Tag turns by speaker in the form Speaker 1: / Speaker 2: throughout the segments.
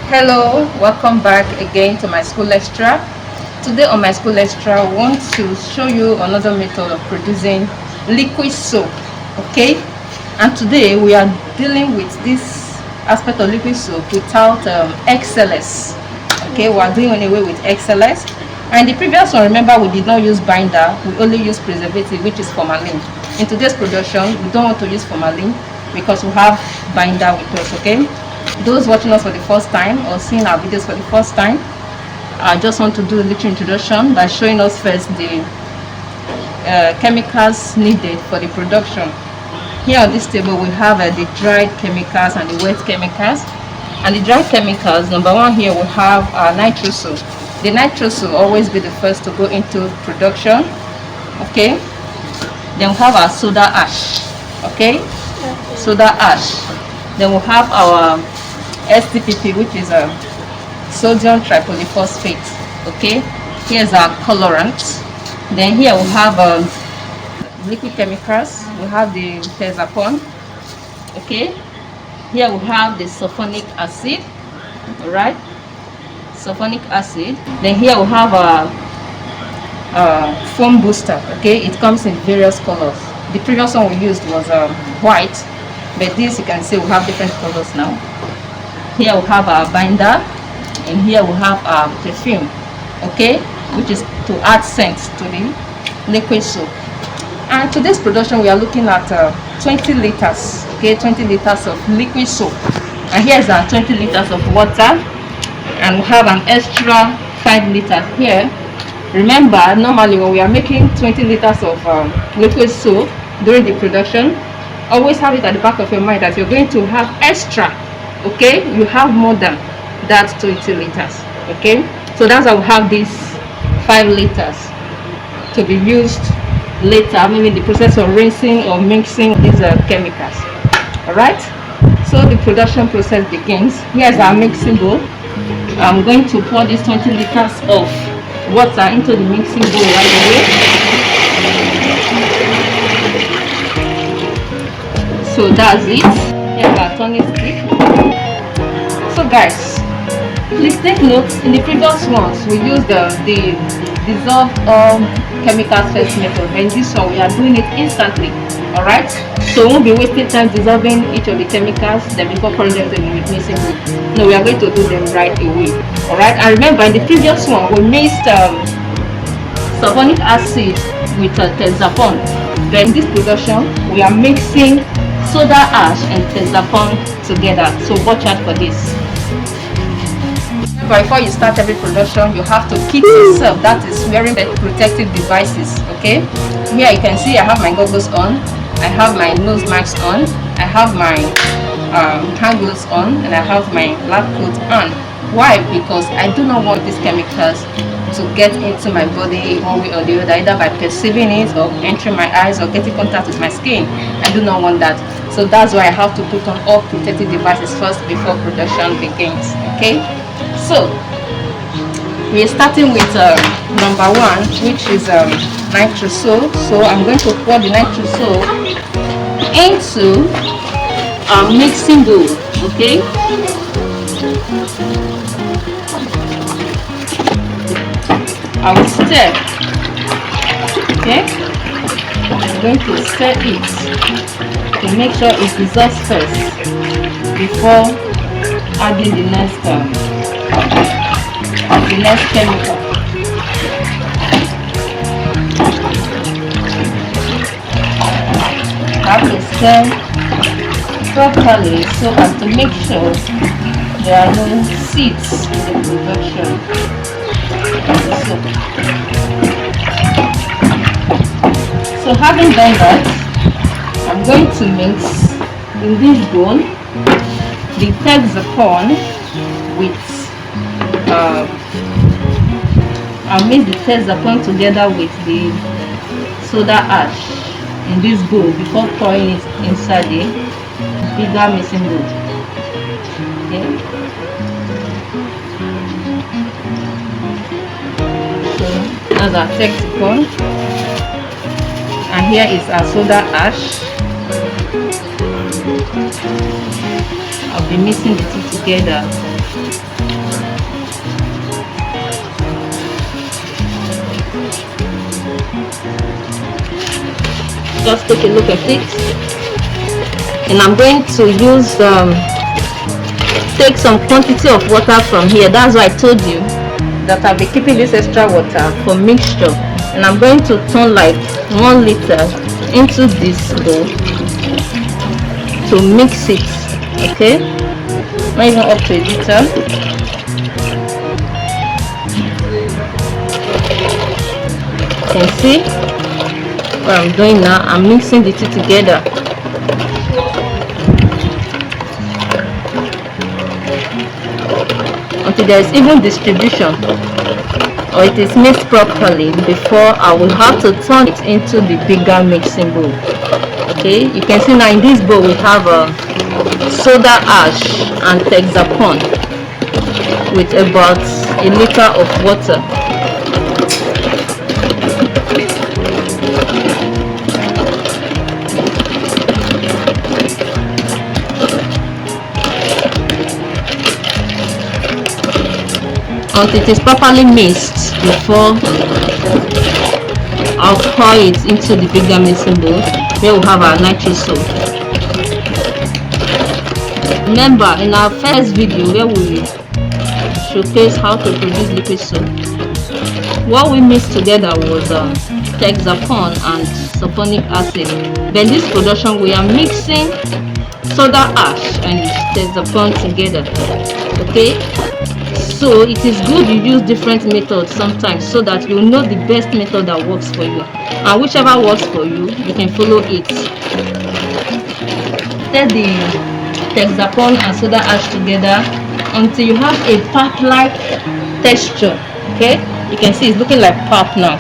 Speaker 1: Hello, welcome back again to my school extra. Today on my school extra, I want to show you another method of producing liquid soap. Okay, and today we are dealing with this aspect of liquid soap without XLS. Okay, we are doing away with XLS. And the previous one, remember, we did not use binder, we only use preservative, which is formalin. In today's production, we don't want to use formalin because we have binder with us. Okay, those watching us for the first time or seeing our videos for the first time, I just want to do a little introduction by showing us first the chemicals needed for the production. Here on this table we have the dried chemicals and the wet chemicals. And the dried chemicals, number one, here we have our nitrous soap. The nitrous will always be the first to go into production. Okay, then we have our soda ash. Okay, soda ash. Then we have our STPP, which is a sodium tripolyphosphate. Okay, here's our colorant. Then here we have liquid chemicals. We have the tezapon. Okay, here we have the sulfonic acid. All right, sulfonic acid. Then here we have a foam booster. Okay, it comes in various colors. The previous one we used was white, but this you can see we have different colors now. Here we have our binder, and here we have our perfume. Okay, which is to add scent to the liquid soap. And today's production we are looking at 20 liters. Okay, 20 liters of liquid soap. And here's our 20 liters of water, and we have an extra 5 liters here. Remember, normally when we are making 20 liters of liquid soap during the production, always have it at the back of your mind that you're going to have extra. Okay, you have more than that 20 liters. Okay, so that's why we have these 5 liters to be used later, maybe in the process of rinsing or mixing these chemicals. All right, so the production process begins. Here's our mixing bowl. I'm going to pour these 20 liters of water into the mixing bowl right away. So that's it. Here's our turning stick. So guys, please take note, in the previous ones we used the dissolved chemicals first method, and this one we are doing it instantly. All right, so we won't be wasting time dissolving each of the chemicals then before pouring them in the mixing bowl. No, we are going to do them right away. All right, and remember, in the previous one we mixed sulfonic acid with tezapon. Then in this production we are mixing soda ash and tezapon together, so watch out for this. Before you start every production, you have to kit yourself, that is wearing the protective devices. Okay, here you can see I have my goggles on, I have my nose mask on, I have my hand gloves on, and I have my lab coat on. Why? Because I do not want these chemicals to get into my body one way or the other, either by perceiving it or entering my eyes or getting contact with my skin. I do not want that. So that's why I have to put on all protective devices first before production begins. Okay, so we're starting with number one, which is nitrous soap. So I'm going to pour the nitrous soap into a mixing bowl. Okay, I will stir. Okay, I'm going to stir it to make sure it dissolves first before adding the next chemical. I have to stir properly so as to make sure there are no seeds in the production of the soap. So having done that, I'm going to mix in this bowl the tezapon with I'll mix the tezapon together with the soda ash in this bowl before pouring it inside the bigger mixing bowl. Okay, so that's our tezapon, and here is our soda ash. I'll be mixing the two together just take a look at it. And I'm going to use take some quantity of water from here. That's why I told you that I'll be keeping this extra water for mixture, and I'm going to turn like 1 liter into this bowl to mix it. Okay, not even up to a liter. You can see what I'm doing now. I'm mixing the two together. Until there is even distribution, or it is mixed properly, before I will have to turn it into the bigger mixing bowl. Okay, you can see now in this bowl we have a soda ash and hexapon with about a liter of water. Until it is properly mixed before I'll pour it into the bigger mixing bowl where we'll have our nitrous soap. Remember, in our first video where we showcase how to produce liquid soap, what we mixed together was hexapon and sulfonic acid. But in this production we are mixing soda ash and hexapon together. Okay, so it is good you use different methods sometimes so that you know the best method that works for you, and whichever works for you, you can follow it. Stir the hexapon and soda ash together until you have a pap-like texture. Okay, you can see it's looking like pap now.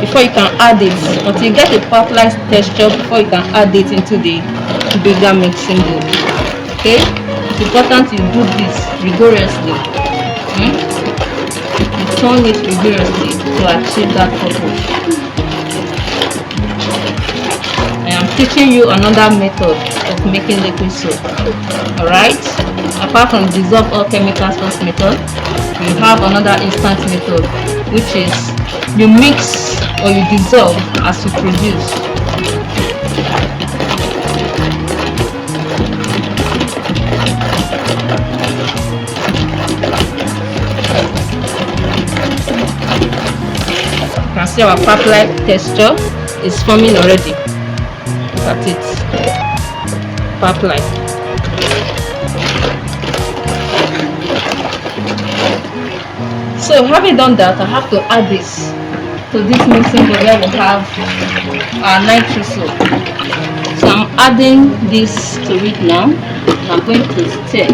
Speaker 1: Before you can add it, until you get a pap-like texture, before you can add it into the bigger mixing bowl. Okay, it's important you do this rigorously. You turn it rigorously to achieve that purpose. I am teaching you another method of making liquid soap. Alright, apart from dissolve all chemicals first method, you have another instant method, which is you mix or you dissolve as you produce. You can see our pap-like texture is forming already. Look at it, pap-like. So having done that, I have to add this to this mixing bowl where we have our nitrous soap. So I'm adding this to it now. I'm going to stir.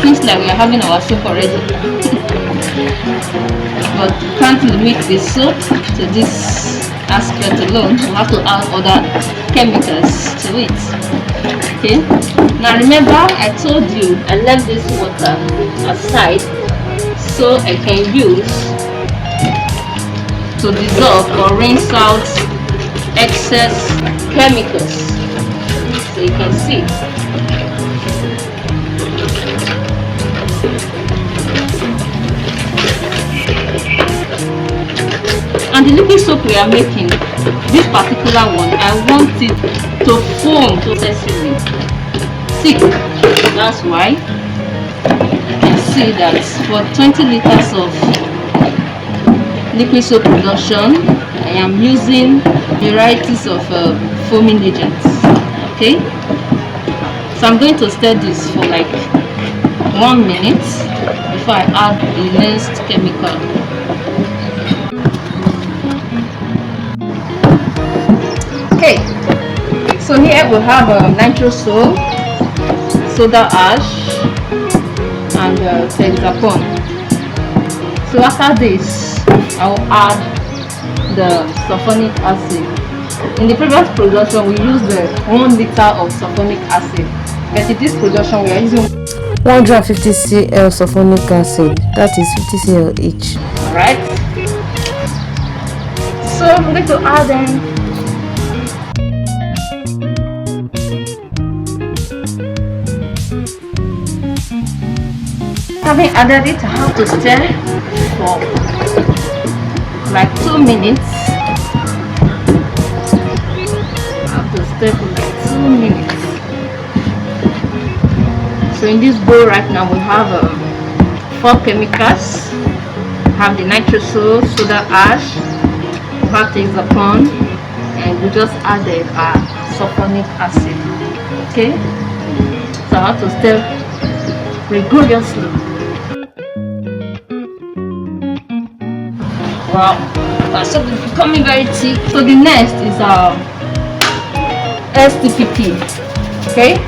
Speaker 1: Seems like we are having our soup already. But you can't limit the soap to this aspect alone. You have to add other chemicals to it. Okay, now remember I told you I left this water aside so I can use to dissolve or rinse out excess chemicals. So you can see. And the liquid soap we are making, this particular one, I want it to foam excessively. See, that's why you can see that for 20 liters of liquid soap production, I am using varieties of foaming agents. Okay, so I'm going to stir this for like 1 minute before I add the next chemical. Okay, so here we have nitrous soap, soda ash, and hexapon. So after this, I will add the sulfonic acid. In the previous production, we used 1 liter of sulfonic acid, but in this production, we are using
Speaker 2: 150 cl sulfonic acid. That is 50 cl each.
Speaker 1: Alright. So I'm going to add them. Having added it, I have to stir for like 2 minutes. I have to stir for like 2 minutes. So in this bowl right now we have 4 chemicals. We have the nitrous soda ash, we have hexapon, and we just added sulfonic acid. Okay, so I have to stir rigorously. Wow, so it's becoming very thick. So the next is STPP. Okay,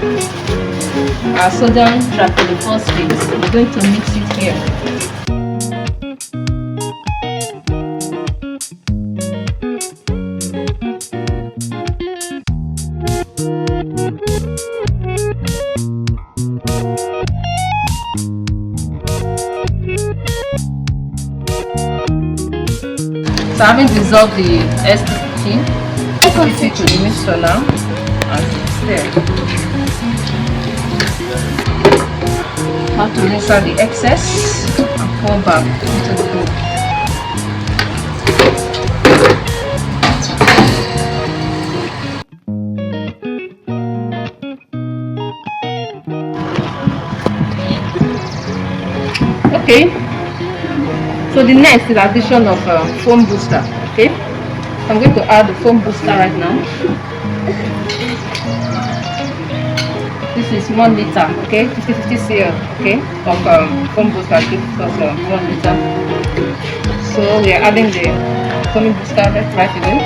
Speaker 1: sodium triphophosphate. We're going to mix it here. So I haven't dissolved the STP. Put it to the mixture now and stir. Have to rinse out the excess and pour back into the bowl. Okay, so the next is addition of foam booster. Okay, so I'm going to add the foam booster right now. This is 1 liter, okay, 50 cl, okay, of foam booster. Gives us 1 liter. So we are adding the foam booster right away.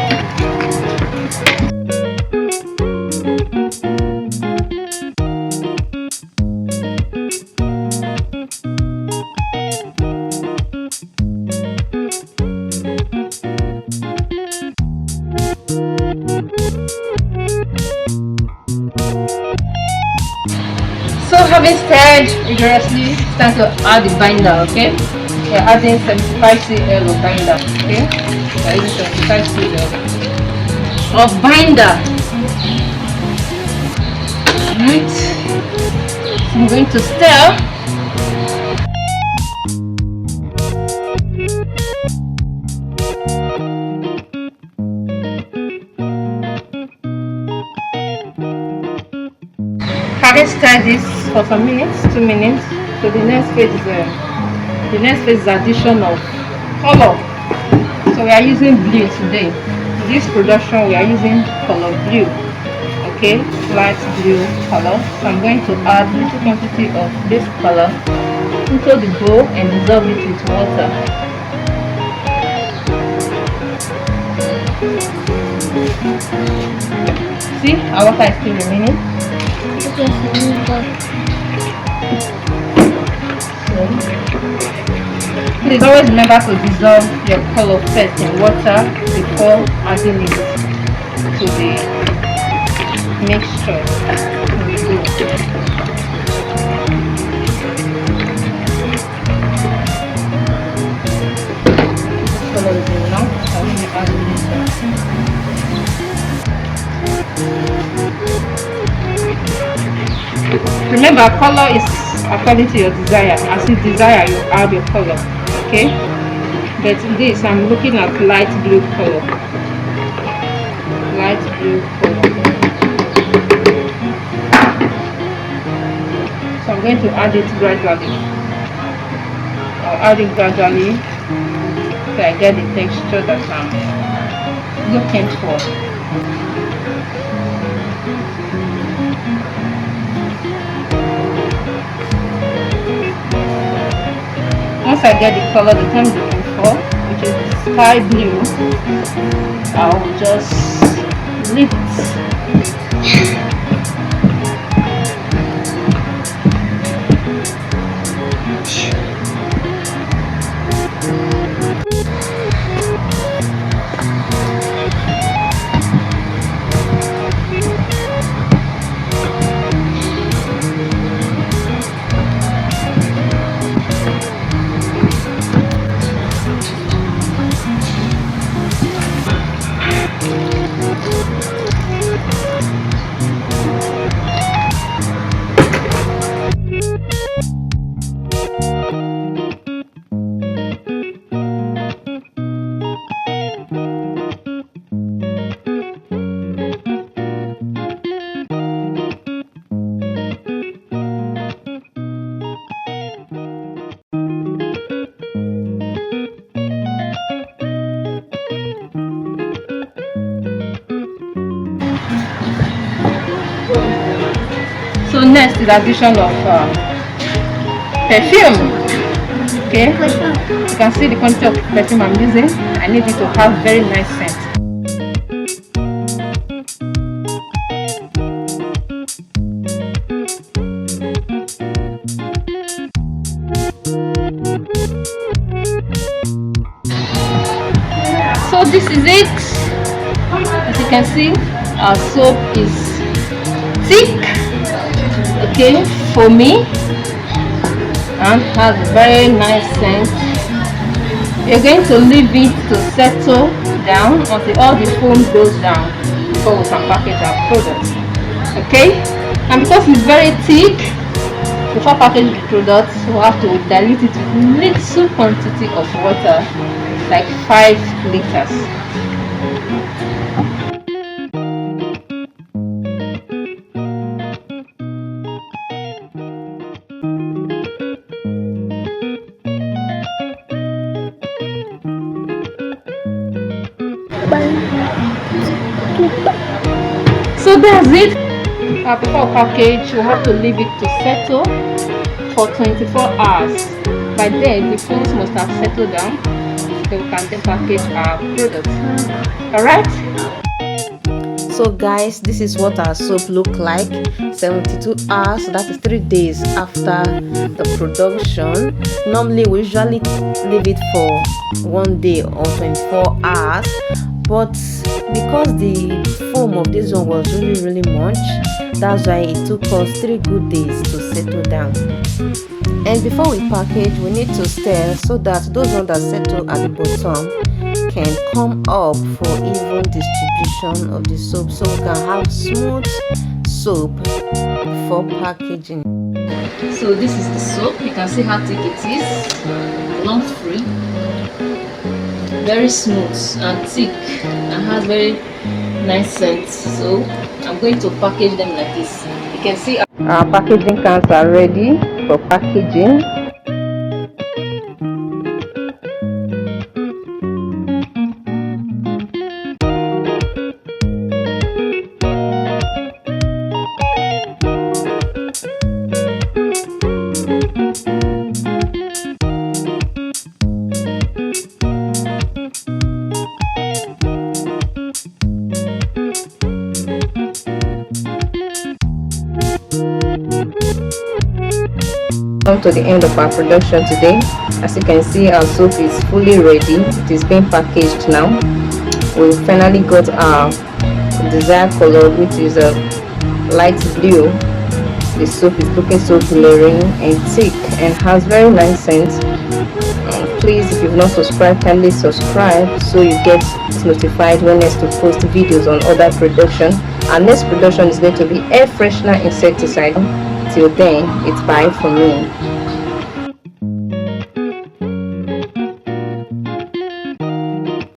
Speaker 1: So having stirred rigorously, it's time to add the binder, okay? We're adding 75 cl of binder, okay? We're adding 75 cl of binder. Right. So I'm going to stir. Having stirred this for some minutes, 2 minutes. So the next phase is addition of color. So we are using blue today. In this production we are using color blue. Okay, light blue color. So I'm going to add a little quantity of this color into the bowl and dissolve it with water. See, our water is still remaining. Please always remember to dissolve your color first in water before adding it to the mixture. This color is enough. I'm going to add this. Remember, color is according to your desire. As you desire, you add your color. Okay, but this I'm looking at light blue color. Light blue color. So I'm going to add it gradually. I'll add it gradually so I get the texture that I'm looking for. Once I get the color that I'm looking for, which is sky blue, I'll just leave it. next is addition of perfume. Okay, you can see the quantity of perfume I'm using. I need it to have very nice scent. So this is it. As you can see, our soap is thick, okay, foamy, and has very nice scent. We're going to leave it to settle down until all the foam goes down before we can package our product. Okay, and because it's very thick, before packaging the product, we'll have to dilute it with little quantity of water, like 5 liters. So that's it. Before package, we'll have to leave it to settle for 24 hours. By then, the foams must have settled down, so we can then package our product. Alright?
Speaker 2: So guys, this is what our soap look like 72 hours, that is 3 days after the production. Normally we usually leave it for 1 day or 24 hours, but because the foam of this one was really much, that's why it took us 3 good days to settle down. And before we package, we need to stir so that those ones that settle at the bottom can come up for even distribution of the soap, so we can have smooth soap for packaging.
Speaker 1: So this is the soap. You can see how thick it is, lump free, very smooth and thick, and has very nice scent. So I'm going to package them like this. You can see our packaging cans are ready for packaging. Come to the end of our production today. As you can see, our soap is fully ready. It is being packaged now. We finally got our desired color, which is a light blue. The soap is looking so glaring and thick and has very nice scent. Please, if you've not subscribed, kindly subscribe so you get notified when next to post videos on other production. Our next production is going to be air freshener insecticide. Till then, it's bye for me.